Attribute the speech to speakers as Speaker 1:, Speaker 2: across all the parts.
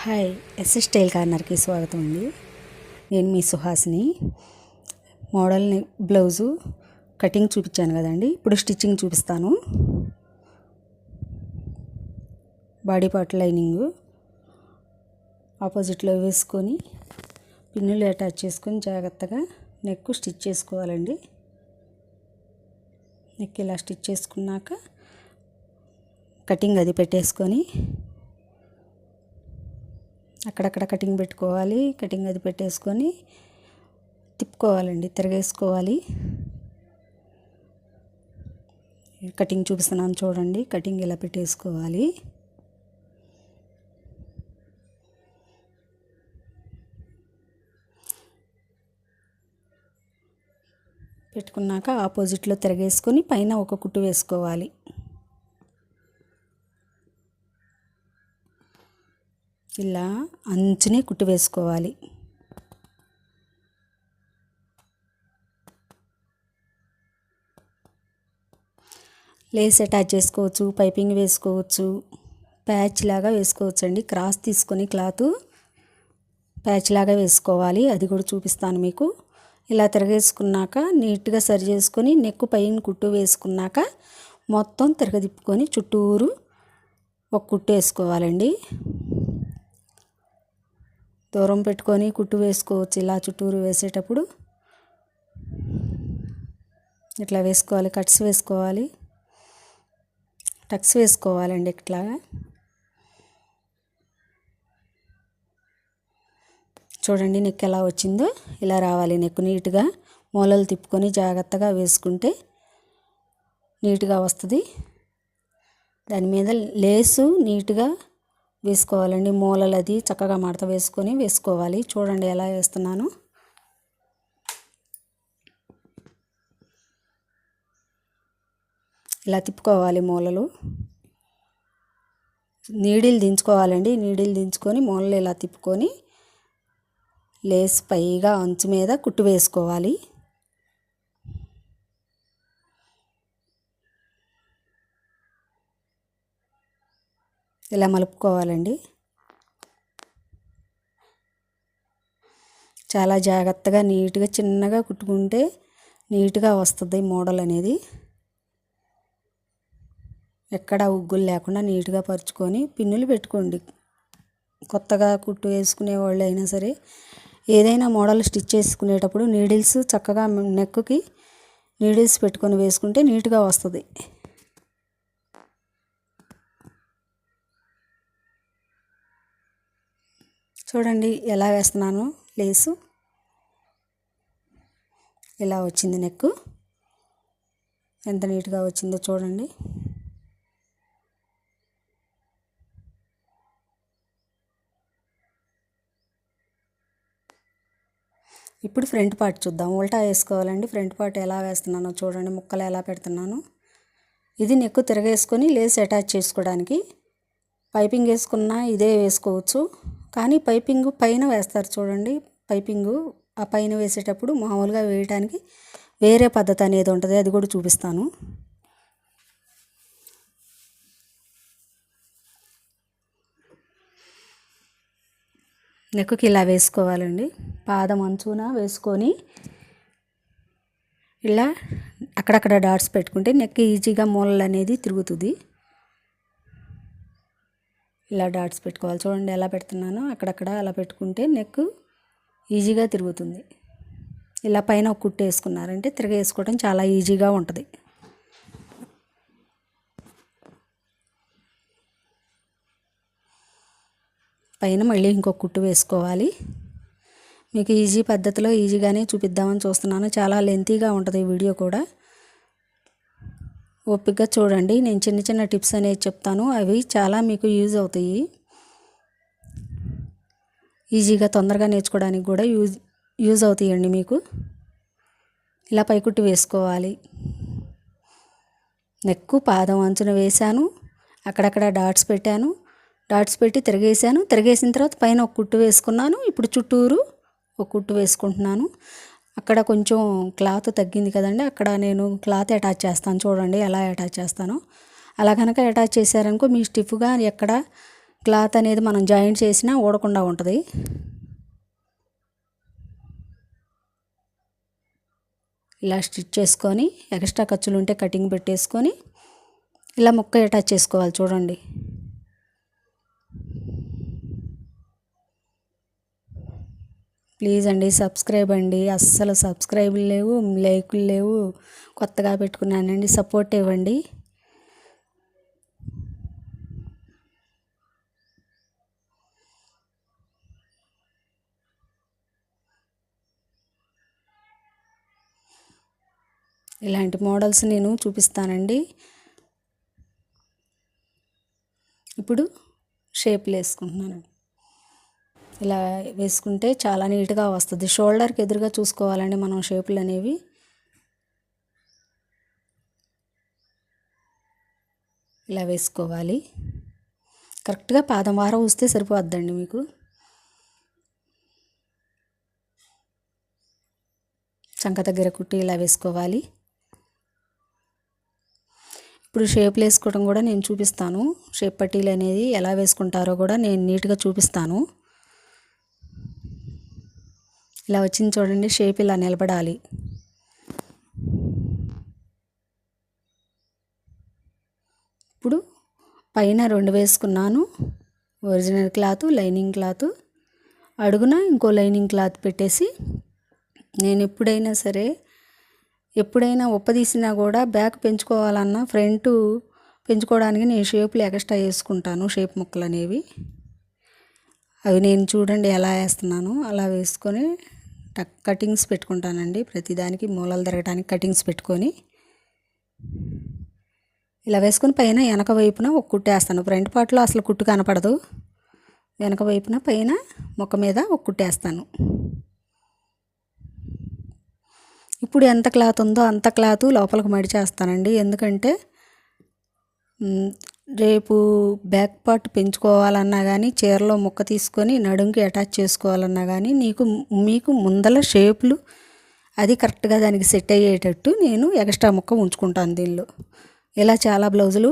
Speaker 1: Hi, SS style కార్నర్కి స్వాగతం అండి. నేను మీ సుహాసిని. మోడల్ని బ్లౌజు కటింగ్ చూపించాను కదండి, ఇప్పుడు స్టిచ్చింగ్ చూపిస్తాను. బాడీ పార్ట్ లైనింగు ఆపోజిట్లో వేసుకొని పిన్నులు అటాచ్ చేసుకొని జాగ్రత్తగా నెక్ స్టిచ్ చేసుకోవాలండి. నెక్ ఇలా స్టిచ్ చేసుకున్నాక కటింగ్ అది పెట్టేసుకొని అక్కడక్కడ కటింగ్ పెట్టుకోవాలి. కటింగ్ అది పెట్టేసుకొని తిప్పుకోవాలండి, తిరగేసుకోవాలి. కటింగ్ చూపిస్తున్నాను చూడండి. కటింగ్ ఇలా పెట్టేసుకోవాలి. పెట్టుకున్నాక ఆపోజిట్లో తిరగేసుకొని పైన ఒక కుట్టు వేసుకోవాలి. ఇలా అంచునే కుట్టు వేసుకోవాలి. లేస్ అటాచ్ చేసుకోవచ్చు, పైపింగ్ వేసుకోవచ్చు, ప్యాచ్ లాగా వేసుకోవచ్చు అండి. క్రాస్ తీసుకొని క్లాత్ ప్యాచ్ లాగా వేసుకోవాలి. అది కూడా చూపిస్తాను మీకు. ఇలా తిరగేసుకున్నాక నీట్గా సరి చేసుకొని నెక్ పైన కుట్టు వేసుకున్నాక మొత్తం తిరగదిప్పుకొని చుట్టూరు ఒక కుట్టు వేసుకోవాలండి. దూరం పెట్టుకొని కుట్టు వేసుకోవచ్చు. ఇలా చుట్టూరు వేసేటప్పుడు ఇట్లా వేసుకోవాలి. కట్స్ వేసుకోవాలి, టక్స్ వేసుకోవాలండి. ఇట్లాగా చూడండి నెక్ ఎలా వచ్చిందో. ఇలా రావాలి నెక్ నీట్గా. మూలలు తిప్పుకొని జాగ్రత్తగా వేసుకుంటే నీట్గా వస్తుంది. దాని మీద లేసు నీట్గా వేసుకోవాలండి. మూలలు అది చక్కగా మడత వేసుకొని వేసుకోవాలి. చూడండి ఎలా వేస్తున్నాను. ఇలా తిప్పుకోవాలి. మూలలు నీడిల్ దించుకోవాలండి. నీడిల్ దించుకొని మూలలు ఇలా తిప్పుకొని లేస్ పైగా అంచు మీద కుట్టు వేసుకోవాలి. ఇలా మలుపుకోవాలండి. చాలా జాగ్రత్తగా నీట్గా చిన్నగా కుట్టుకుంటే నీట్గా వస్తుంది మోడల్ అనేది. ఎక్కడ ఉగ్గులు లేకుండా నీట్గా పరుచుకొని పిన్నులు పెట్టుకోండి. కొత్తగా కుట్టు వేసుకునే వాళ్ళు అయినా సరే ఏదైనా మోడల్ స్టిచ్ చేసుకునేటప్పుడు నీడిల్స్ చక్కగా నెక్కి నీడిల్స్ పెట్టుకొని వేసుకుంటే నీట్గా వస్తుంది. చూడండి ఎలా వేస్తున్నాను. లేసు ఇలా వచ్చింది. నెక్ ఎంత నీట్గా వచ్చిందో చూడండి. ఇప్పుడు ఫ్రంట్ పార్ట్ చూద్దాం. ఉల్టా వేసుకోవాలండి. ఫ్రంట్ పార్ట్ ఎలా వేస్తున్నానో చూడండి. ముక్కలు ఎలా పెడుతున్నాను. ఇది నెక్ తిరగేసుకొని లేస్ అటాచ్ చేసుకోవడానికి. పైపింగ్ వేసుకున్నా ఇదే వేసుకోవచ్చు, కానీ పైపింగ్ పైన వేస్తారు చూడండి. పైపింగు ఆ పైన వేసేటప్పుడు మామూలుగా వేయడానికి వేరే పద్ధతి అనేది ఉంటుంది. అది కూడా చూపిస్తాను. నెక్కి ఇలా వేసుకోవాలండి. పాదం అంచున వేసుకొని ఇలా అక్కడక్కడ డాట్స్ పెట్టుకుంటే నెక్ ఈజీగా మూలలు అనేది తిరుగుతుంది. ఇలా డాట్స్ పెట్టుకోవాలి. చూడండి ఎలా పెడుతున్నానో. అక్కడక్కడ అలా పెట్టుకుంటే నెక్ ఈజీగా తిరుగుతుంది. ఇలా పైన ఒక కుట్టు వేసుకున్నారంటే తిరగేసుకోవడం చాలా ఈజీగా ఉంటుంది. పైన మళ్ళీ ఇంకొక కుట్టు వేసుకోవాలి. మీకు ఈజీ పద్ధతిలో ఈజీగానే చూపిద్దామని చూస్తున్నాను. చాలా లెంతీగా ఉంటుంది ఈ వీడియో కూడా. ఓపికగా చూడండి. నేను చిన్న చిన్న టిప్స్ అనేది చెప్తాను, అవి చాలా మీకు యూజ్ అవుతాయి. ఈజీగా తొందరగా నేర్చుకోవడానికి కూడా యూజ్ అవుతాయండి మీకు. ఇలా పైకుట్టు వేసుకోవాలి. నెక్కు పాదం అంచున వేశాను, అక్కడక్కడ డాట్స్ పెట్టాను. డాట్స్ పెట్టి తిరగేసాను. తిరగేసిన తర్వాత పైన ఒక కుట్టు వేసుకున్నాను. ఇప్పుడు చుట్టూరు ఒక కుట్టు వేసుకుంటున్నాను. అక్కడ కొంచెం క్లాత్ తగ్గింది కదండి, అక్కడ నేను క్లాత్ అటాచ్ చేస్తాను. చూడండి ఎలా అటాచ్ చేస్తానో. అలా కనుక అటాచ్ చేశారనుకో మీ స్టిఫ్గా ఎక్కడ క్లాత్ అనేది మనం జాయింట్ చేసినా ఊడకుండా ఉంటుంది. ఇలా స్టిచ్ చేసుకొని ఎక్స్ట్రా ఖర్చులు ఉంటే కటింగ్ పెట్టేసుకొని ఇలా ముక్క అటాచ్ చేసుకోవాలి. చూడండి, ప్లీజ్ అండి సబ్స్క్రైబ్ అండి. అస్సలు సబ్స్క్రైబులు లేవు, లైకులు లేవు. కొత్తగా పెట్టుకున్నానండి, సపోర్ట్ ఇవ్వండి. ఇలాంటి మోడల్స్ నేను చూపిస్తానండి. ఇప్పుడు షేప్లు వేసుకుంటున్నాను. ఇలా వేసుకుంటే చాలా నీట్గా వస్తుంది. షోల్డర్కి ఎదురుగా చూసుకోవాలండి మనం షేపులు అనేవి. ఇలా వేసుకోవాలి. కరెక్ట్గా పాదం వారం వస్తే సరిపోద్దండి మీకు. చంక దగ్గర కుట్టి ఇలా వేసుకోవాలి. ఇప్పుడు షేప్లు వేసుకోవడం కూడా నేను చూపిస్తాను. షేప్ పట్టీలు అనేది ఎలా వేసుకుంటారో కూడా నేను నీట్గా చూపిస్తాను. ఇలా వచ్చింది చూడండి, షేప్ ఇలా నిలబడాలి. ఇప్పుడు పైన 2 వేసుకున్నాను, ఒరిజినల్ క్లాత్, లైనింగ్ క్లాత్. అడుగున ఇంకో లైనింగ్ క్లాత్ పెట్టేసి నేను ఎప్పుడైనా ఉప్పదీసినా కూడా బ్యాక్ పెంచుకోవాలన్నా ఫ్రంట్ పెంచుకోవడానికి నేను షేపులు ఎక్స్ట్రా వేసుకుంటాను. షేప్ ముక్కలు అనేవి అవి నేను చూడండి ఎలా వేస్తున్నాను. అలా వేసుకొని కటింగ్స్ పెట్టుకుంటానండి. ప్రతిదానికి మూలలు తిరగడానికి కటింగ్స్ పెట్టుకొని ఇలా వేసుకొని పైన వెనక వైపున ఒక కుట్టు వేస్తాను. ఫ్రంట్ పార్ట్లో అసలు కుట్టు కనపడదు. వెనక వైపున పైన మొక్క మీద ఒక కుట్టు వేస్తాను. ఇప్పుడు ఎంత క్లాత్ ఉందో అంత క్లాత్ లోపలికి మడిచేస్తానండి. ఎందుకంటే రేపు బ్యాక్ పార్ట్ పెంచుకోవాలన్నా కానీ, చీరలో ముక్క తీసుకొని నడుంకి అటాచ్ చేసుకోవాలన్నా కానీ మీకు ముందల షేపులు అది కరెక్ట్గా దానికి సెట్ అయ్యేటట్టు నేను ఎక్స్ట్రా ముక్క ఉంచుకుంటాను దీనిలో. ఇలా చాలా బ్లౌజులు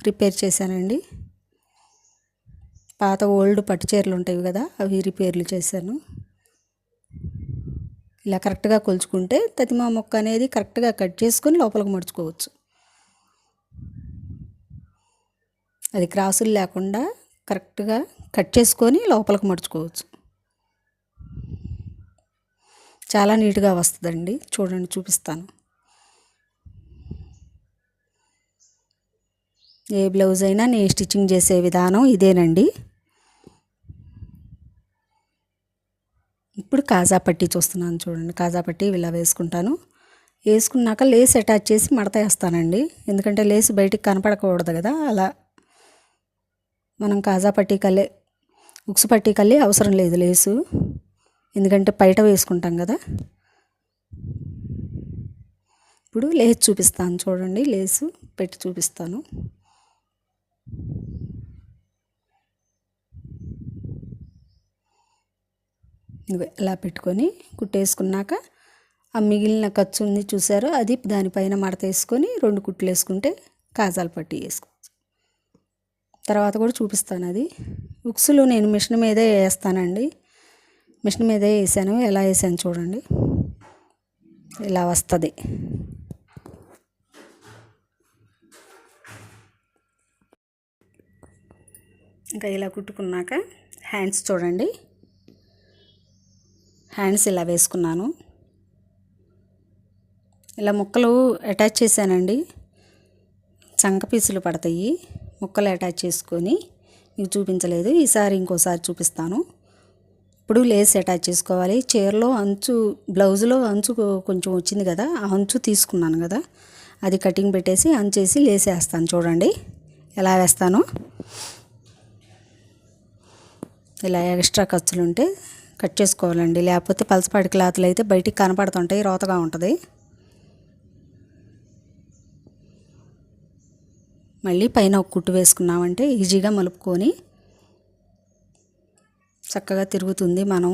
Speaker 1: రిపేర్ చేశానండి. పాత ఓల్డ్ పట్టు చీరలు ఉంటాయి కదా, అవి రిపేర్లు చేశాను. ఇలా కరెక్ట్గా కొలుచుకుంటే తతిమా ముక్క అనేది కరెక్ట్గా కట్ చేసుకొని లోపలికి మడుచుకోవచ్చు. అది క్రాసులు లేకుండా కరెక్ట్గా కట్ చేసుకొని లోపలికి మడుచుకోవచ్చు. చాలా నీట్గా వస్తుందండి. చూడండి, చూపిస్తాను. ఏ బ్లౌజ్ అయినా నేను స్టిచ్చింగ్ చేసే విధానం ఇదేనండి. ఇప్పుడు కాజా పట్టీ చూస్తున్నాను చూడండి. కాజా పట్టీ ఇలా వేసుకుంటాను. వేసుకున్నాక లేస్ అటాచ్ చేసి మడత వేస్తానండి. ఎందుకంటే లేస్ బయటికి కనపడకూడదు కదా. అలా మనం కాజా పట్టీ కల్లే, ఉక్సు పట్టీ కల్లే అవసరం లేదు లేసు, ఎందుకంటే బయట వేసుకుంటాం కదా. ఇప్పుడు లేస్ చూపిస్తాను చూడండి. లేసు పెట్టి చూపిస్తాను. ఇలా పెట్టుకొని కుట్టేసుకున్నాక ఆ మిగిలిన ఖర్చు ఉంది చూసారో, అది దానిపైన మడత వేసుకొని 2 కుట్లు వేసుకుంటే కాజాల పట్టీ వేసుకోవచ్చు. తర్వాత కూడా చూపిస్తాను. అది ఉక్సులు నేను మిషన్ మీదే వేస్తానండి. మిషన్ మీదే వేసాను. ఎలా వేసాను చూడండి. ఇలా వస్తుంది. ఇంకా ఇలా కుట్టుకున్నాక హ్యాండ్స్ చూడండి. హ్యాండ్స్ ఇలా వేసుకున్నాను. ఇలా ముక్కలు అటాచ్ చేశానండి. చంక పీసులు పడతాయి. ముక్కలు అటాచ్ చేసుకొని మీకు చూపించలేదు, ఈసారి ఇంకోసారి చూపిస్తాను. ఇప్పుడు లేస్ అటాచ్ చేసుకోవాలి. చీరలో అంచు, బ్లౌజులో అంచు కొంచెం వచ్చింది కదా, ఆ అంచు తీసుకున్నాను కదా, అది కటింగ్ పెట్టేసి అంచేసి లేస్ వేస్తాను. చూడండి ఎలా వేస్తాను. ఇలా ఎక్స్ట్రా ఖర్చులు ఉంటే కట్ చేసుకోవాలండి. లేకపోతే పలసపాటి క్లాత్లు అయితే బయటికి కనపడుతుంటాయి, రోతగా ఉంటుంది. మళ్ళీ పైన ఒక కుట్టు వేసుకున్నామంటే ఈజీగా మలుపుకొని చక్కగా తిరుగుతుంది. మనం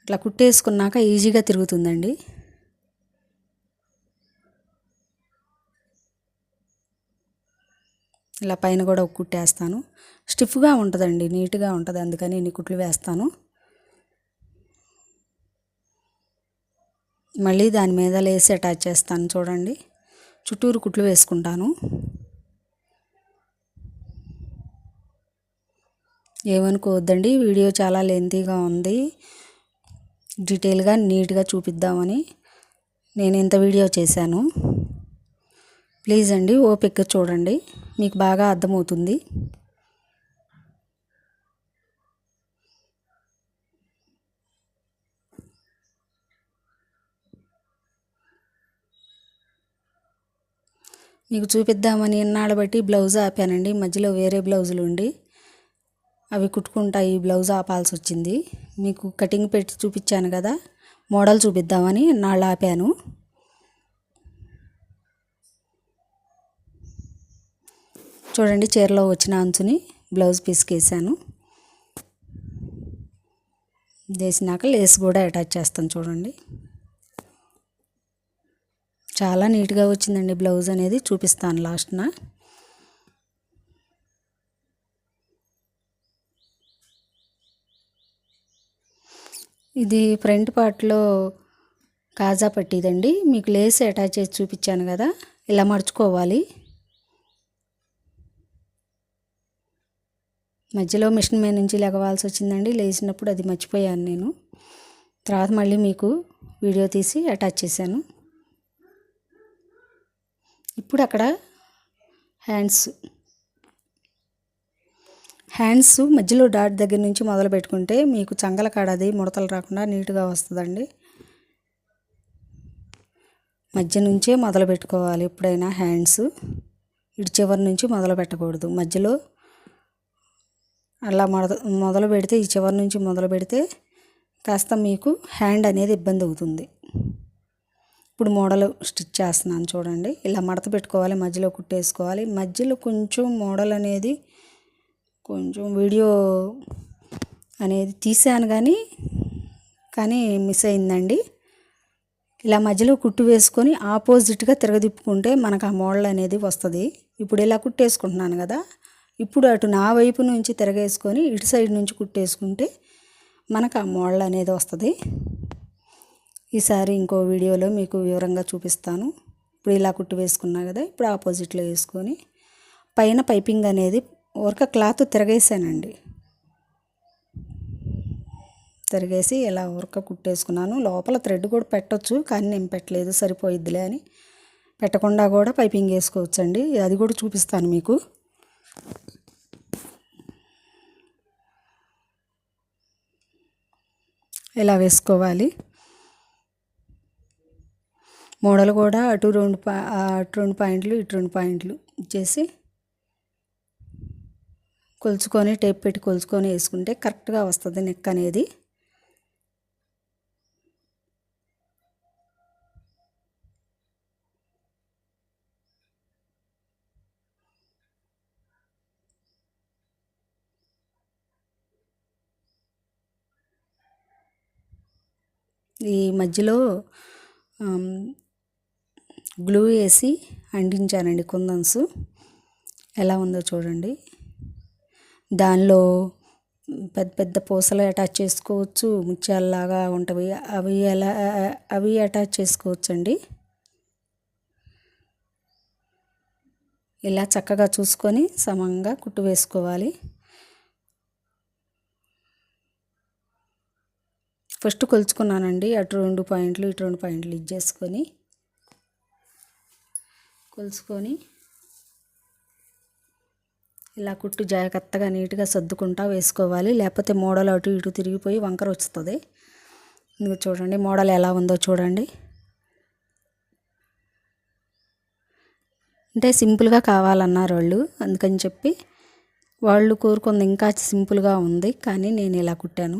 Speaker 1: ఇట్లా కుట్టేసుకున్నాక ఈజీగా తిరుగుతుందండి. ఇలా పైన కూడా ఒక కుట్టు వేస్తాను. స్టిఫ్గా ఉంటుందండి, నీట్గా ఉంటుంది, అందుకని ఇన్ని కుట్లు వేస్తాను. మళ్ళీ దాని మీద లేస్ అటాచ్ చేస్తాను. చూడండి, చుట్టూరు కుట్లు వేసుకుంటాను. ఏమనుకోవద్దండి, వీడియో చాలా లెంతీగా ఉంది. డీటెయిల్గా నీట్గా చూపిద్దామని నేను ఇంత వీడియో చేశాను. ప్లీజ్ అండి, ఓపికగా చూడండి, మీకు బాగా అర్థమవుతుంది. మీకు చూపిద్దామని ఇన్నాళ్ళు బట్టి బ్లౌజ్ ఆపానండి. మధ్యలో వేరే బ్లౌజులు ఉండి అవి కుట్టుకుంటా ఈ బ్లౌజ్ ఆపాల్సి వచ్చింది. మీకు కటింగ్ పెట్టి చూపించాను కదా, మోడల్ చూపిద్దామని ఇన్నాళ్ళు ఆపాను. చూడండి, చీరలో వచ్చిన అంచుని బ్లౌజ్ పీస్కి వేసాను. వేసినాక లేస్ కూడా అటాచ్ చేస్తాను. చూడండి, చాలా నీట్గా వచ్చిందండి బ్లౌజ్ అనేది. చూపిస్తాను లాస్ట్న. ఇది ఫ్రంట్ పార్ట్లో కాజా పట్టిదండి. మీకు లేస్ అటాచ్ చేసి చూపించాను కదా, ఇలా మడుచుకోవాలి. మధ్యలో మిషన్ మీద నుంచి లెగవాల్సి వచ్చిందండి, లేచినప్పుడు అది మర్చిపోయాను నేను. తర్వాత మళ్ళీ మీకు వీడియో తీసి అటాచ్ చేశాను. ఇప్పుడు అక్కడ హ్యాండ్స్ మధ్యలో డాట్ దగ్గర నుంచి మొదలు పెట్టుకుంటే మీకు చంగల కాడది ముడతలు రాకుండా నీట్గా వస్తుందండి. మధ్య నుంచే మొదలు పెట్టుకోవాలి ఎప్పుడైనా. హ్యాండ్స్ ఇటు చివరి నుంచి మొదలు పెట్టకూడదు. మధ్యలో అలా మొదలు పెడితే, ఈ చివరి నుంచి మొదలు పెడితే కాస్త మీకు హ్యాండ్ అనేది ఇబ్బంది అవుతుంది. ఇప్పుడు మోడల్ స్టిచ్ చేస్తున్నాను. చూడండి, ఇలా మడత పెట్టుకోవాలి, మధ్యలో కుట్టేసుకోవాలి. మధ్యలో కొంచెం మోడల్ అనేది కొంచెం వీడియో అనేది తీసాను కానీ మిస్ అయిందండి. ఇలా మధ్యలో కుట్టు వేసుకొని ఆపోజిట్గా తిరగదిప్పుకుంటే మనకు ఆ మోడల్ అనేది వస్తుంది. ఇప్పుడు ఇలా కుట్టేసుకుంటున్నాను కదా, ఇప్పుడు అటు నా వైపు నుంచి తిరగేసుకొని ఇటు సైడ్ నుంచి కుట్టేసుకుంటే మనకు ఆ మోడల్ అనేది వస్తుంది. ఈసారి ఇంకో వీడియోలో మీకు వివరంగా చూపిస్తాను. ఇప్పుడు ఇలా కుట్టు వేసుకున్నా కదా, ఇప్పుడు ఆపోజిట్లో వేసుకొని పైన పైపింగ్ అనేది ఊరక క్లాత్ తిరగేసానండి. తిరిగేసి ఇలా ఊరక కుట్టేసుకున్నాను. లోపల థ్రెడ్ కూడా పెట్టొచ్చు, కానీ నేను పెట్టలేదు, సరిపోయిద్దిలే అని. పెట్టకుండా కూడా పైపింగ్ వేసుకోవచ్చండి, అది కూడా చూపిస్తాను మీకు. ఇలా వేసుకోవాలి. మోడల్ కూడా అటు రెండు పాయింట్లు ఇటు 2 పాయింట్లు ఇచ్చేసి కొలుచుకొని, టేప్ పెట్టి కొలుచుకొని వేసుకుంటే కరెక్ట్గా వస్తుంది నెక్ అనేది. ఈ మధ్యలో గ్లూ వేసి అంటించానండి కుందన్స్. ఎలా ఉందో చూడండి. దానిలో పెద్ద పెద్ద పూసలు అటాచ్ చేసుకోవచ్చు, ముత్యాలలాగా ఉంటవి, అవి అటాచ్ చేసుకోవచ్చండి. ఇలా చక్కగా చూసుకొని సమంగా కుట్టు వేసుకోవాలి. ఫస్ట్ కొలుచుకున్నానండి, అటు 2 పాయింట్లు ఇటు 2 పాయింట్లు ఇచ్చేసుకొని కొలుచుకొని ఇలా కుట్టు జాగ్రత్తగా నీట్గా సర్దుకుంటా వేసుకోవాలి. లేకపోతే మోడల్ అటు ఇటు తిరిగిపోయి వంకర వస్తుంది. ఇంకా చూడండి మోడల్ ఎలా ఉందో చూడండి. అంటే సింపుల్గా కావాలన్నారు వాళ్ళు, అందుకని చెప్పి వాళ్ళు కోరుకుంది ఇంకా సింపుల్గా ఉంది, కానీ నేను ఇలా కుట్టాను.